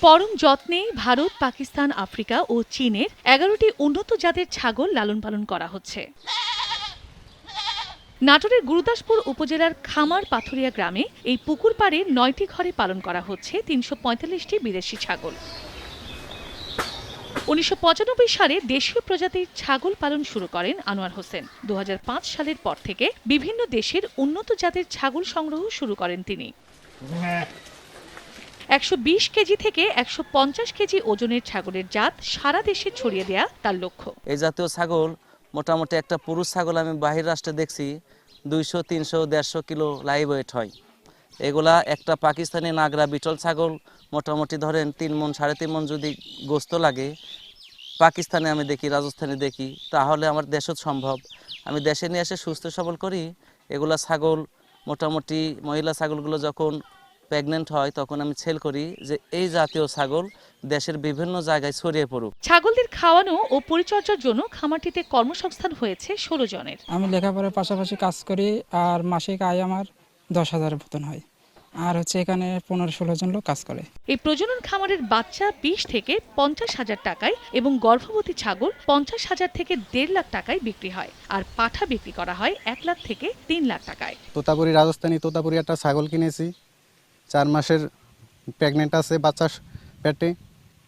পরম যত্নে ভারত, পাকিস্তান, আফ্রিকা ও চীনের 11টি উন্নত জাতের ছাগল লালন পালন করা হচ্ছে। নাটোরের গুরুদাসপুর উপজেলার খামার পাথুরিয়া গ্রামে এই পুকুর পাড়ে 9টি ঘরে পালন করা হচ্ছে 345টি বিদেশি ছাগল। 1995 সালে দেশীয় প্রজাতির ছাগল পালন শুরু করেন আনোয়ার হোসেন। 2005 সালের পর থেকে বিভিন্ন দেশের উন্নত জাতের ছাগল সংগ্রহ শুরু করেন তিনি। 120 কেজি থেকে 150 কেজি ওজনের ছাগলের জাত সারা দেশে ছড়িয়ে দেয়া তার লক্ষ্য। এই জাতীয় ছাগল মোটামুটি একটা পুরুষ ছাগল আমি বাহির রাষ্ট্রে দেখছি 200, 300, 150 কিলো লাইভ ওয়েট হয়। এগুলা একটা পাকিস্তানি নাগরা বিটল ছাগল মোটামুটি ধরেন 3 মণ 3.5 মণ যদি গোস্ত লাগে, পাকিস্তানে আমি দেখি, রাজস্থানে দেখি, তাহলে আমার দেশও সম্ভব। আমি দেশে নিয়ে এসে সুস্থ সবল করি। এগুলা ছাগল মোটামুটি মহিলা ছাগলগুলো যখন প্রেগনেন্ট হয় তখন আমি সেল করি যে এই জাতীয় ছাগল দেশের বিভিন্ন জায়গায় ছড়িয়ে পড়ুক। ছাগলদের খাওয়ানো ও পরিচর্যার জন্য খামারটিতে কর্মসংস্থান হয়েছে 16 জনের। আমি লেখাপড়ার পাশাপাশি কাজ করি আর মাসিক আয় আমার 10,000 বেতন হয়। আর এখানে 15-16 জন লোক কাজ করে। এই প্রজনন খামারের বাচ্চা 20 থেকে 50,000 টাকায় এবং গর্ভবতী ছাগল 50,000 থেকে 1.5 লাখ টাকায় বিক্রি হয়, আর পাঠা বিক্রি করা হয় 1 লাখ থেকে 3 লাখ টাকায়। তোতাপুরি রাজস্থানী তোতাপুরি একটা ছাগল কিনেছি, 4 মাসের প্রেগনেন্ট আছে, বাচ্চা পেটে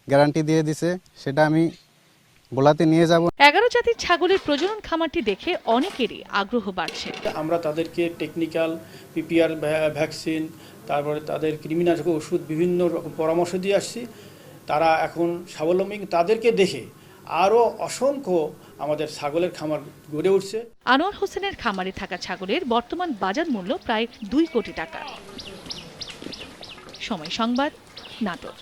গ্যারান্টি দিয়ে দিছে, সেটা আমি গোলাতে নিয়ে যাব। 11 জাতির ছাগলের প্রজনন খামারটি দেখে অনেকেরই আগ্রহ বাড়ছে। আমরা তাদেরকে টেকনিক্যাল পিপিআর ভ্যাকসিন, তারপরে তাদের কৃমিনাশক ওষুধ বিভিন্ন রকম পরামর্শ দিয়ে আসছি। তারা এখন স্বাবলম্বী, তাদেরকে দেখে আরও অসংখ্য আমাদের ছাগলের খামার গড়ে উঠছে। আনোয়ার হোসেনের খামারে থাকা ছাগলের বর্তমান বাজার মূল্য প্রায় 2 কোটি টাকা। সময় সংবাদ, নাটোর।